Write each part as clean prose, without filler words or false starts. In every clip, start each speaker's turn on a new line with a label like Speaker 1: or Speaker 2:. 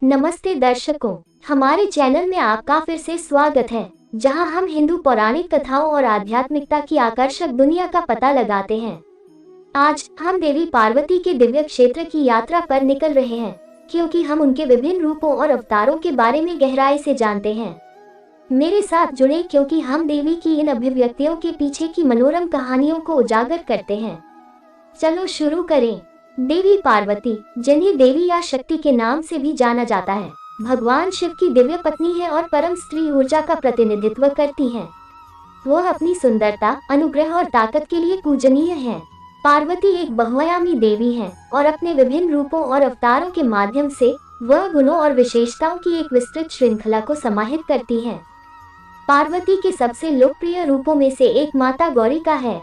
Speaker 1: नमस्ते दर्शकों, हमारे चैनल में आपका फिर से स्वागत है, जहां हम हिंदू पौराणिक कथाओं और आध्यात्मिकता की आकर्षक दुनिया का पता लगाते हैं। आज हम देवी पार्वती के दिव्य क्षेत्र की यात्रा पर निकल रहे हैं, क्योंकि हम उनके विभिन्न रूपों और अवतारों के बारे में गहराई से जानते हैं। मेरे साथ जुड़े, क्योंकि हम देवी की इन अभिव्यक्तियों के पीछे की मनोरम कहानियों को उजागर करते हैं। चलो शुरू करें। देवी पार्वती, जिन्हें देवी या शक्ति के नाम से भी जाना जाता है, भगवान शिव की दिव्य पत्नी है और परम स्त्री ऊर्जा का प्रतिनिधित्व करती हैं। वह अपनी सुंदरता, अनुग्रह और ताकत के लिए पूजनीय हैं। पार्वती एक बहुआयामी देवी हैं और अपने विभिन्न रूपों और अवतारों के माध्यम से वह गुणों और विशेषताओं की एक विस्तृत श्रृंखला को समाहित करती हैं। पार्वती के सबसे लोकप्रिय रूपों में से एक माता गौरी का है।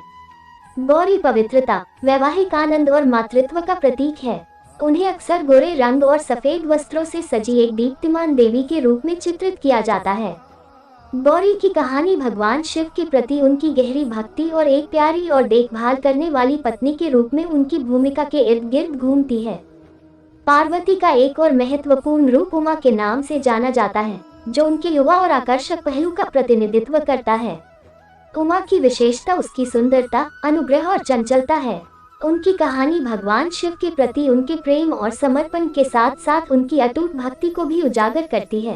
Speaker 1: गौरी पवित्रता, वैवाहिक आनंद और मातृत्व का प्रतीक है। उन्हें अक्सर गोरे रंग और सफेद वस्त्रों से सजी एक दीप्तिमान देवी के रूप में चित्रित किया जाता है। गौरी की कहानी भगवान शिव के प्रति उनकी गहरी भक्ति और एक प्यारी और देखभाल करने वाली पत्नी के रूप में उनकी भूमिका के इर्द गिर्द घूमती है। पार्वती का एक और महत्वपूर्ण रूप उमा के नाम से जाना जाता है, जो उनके युवा और आकर्षक पहलू का प्रतिनिधित्व करता है। उमा की विशेषता उसकी सुंदरता, अनुग्रह और चंचलता है। उनकी कहानी भगवान शिव के प्रति उनके प्रेम और समर्पण के साथ साथ उनकी अटूट भक्ति को भी उजागर करती है।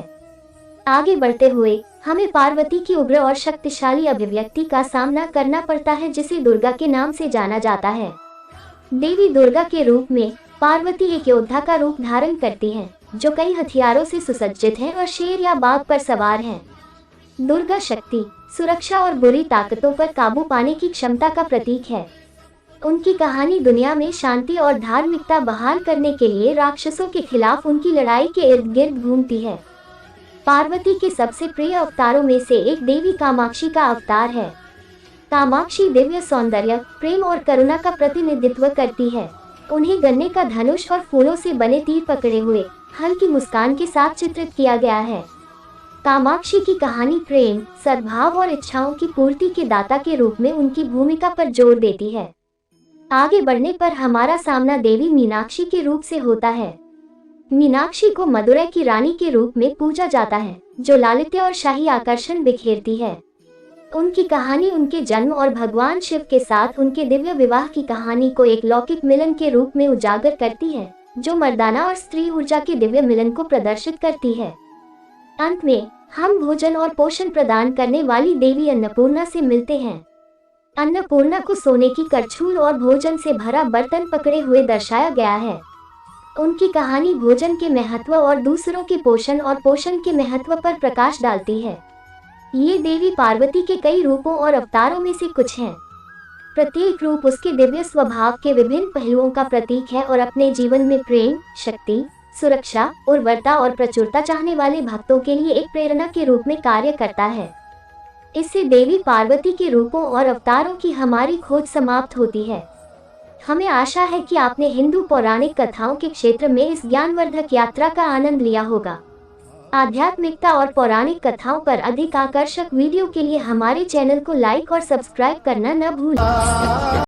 Speaker 1: आगे बढ़ते हुए हमें पार्वती की उग्र और शक्तिशाली अभिव्यक्ति का सामना करना पड़ता है, जिसे दुर्गा के नाम से जाना जाता है। देवी दुर्गा के रूप में पार्वती एक योद्धा का रूप धारण करती हैं, जो कई हथियारों से सुसज्जित है और शेर या बाघ पर सवार है। दुर्गा शक्ति, सुरक्षा और बुरी ताकतों पर काबू पाने की क्षमता का प्रतीक है। उनकी कहानी दुनिया में शांति और धार्मिकता बहाल करने के लिए राक्षसों के खिलाफ उनकी लड़ाई के इर्द गिर्द घूमती है। पार्वती के सबसे प्रिय अवतारों में से एक देवी कामाक्षी का अवतार है। कामाक्षी दिव्य सौंदर्य, प्रेम और करुणा का प्रतिनिधित्व करती है। उन्हें गन्ने का धनुष और फूलों से बने तीर पकड़े हुए हल्की मुस्कान के साथ चित्रित किया गया है। कामाक्षी की कहानी प्रेम, सद्भाव और इच्छाओं की पूर्ति के दाता के रूप में उनकी भूमिका पर जोर देती है। आगे बढ़ने पर हमारा सामना देवी मीनाक्षी के रूप से होता है। मीनाक्षी को मदुरै की रानी के रूप में पूजा जाता है, जो लालित्य और शाही आकर्षण बिखेरती है। उनकी कहानी उनके जन्म और भगवान शिव के साथ उनके दिव्य विवाह की कहानी को एक लौकिक मिलन के रूप में उजागर करती है, जो मर्दाना और स्त्री ऊर्जा के दिव्य मिलन को प्रदर्शित करती है। अंत में हम भोजन और पोषण प्रदान करने वाली देवी अन्नपूर्णा से मिलते हैं। अन्नपूर्णा को सोने की करछूल और भोजन से भरा बर्तन पकड़े हुए दर्शाया गया है। उनकी कहानी भोजन के महत्व और दूसरों के पोषण और पोषण के महत्व पर प्रकाश डालती है। ये देवी पार्वती के कई रूपों और अवतारों में से कुछ हैं। प्रत्येक रूप उसके दिव्य स्वभाव के विभिन्न पहलुओं का प्रतीक है और अपने जीवन में प्रेम, शक्ति, सुरक्षा, उर्वरता और प्रचुरता चाहने वाले भक्तों के लिए एक प्रेरणा के रूप में कार्य करता है। इससे देवी पार्वती के रूपों और अवतारों की हमारी खोज समाप्त होती है। हमें आशा है कि आपने हिंदू पौराणिक कथाओं के क्षेत्र में इस ज्ञानवर्धक यात्रा का आनंद लिया होगा। आध्यात्मिकता और पौराणिक कथाओं पर अधिक आकर्षक वीडियो के लिए हमारे चैनल को लाइक और सब्सक्राइब करना न भूलें।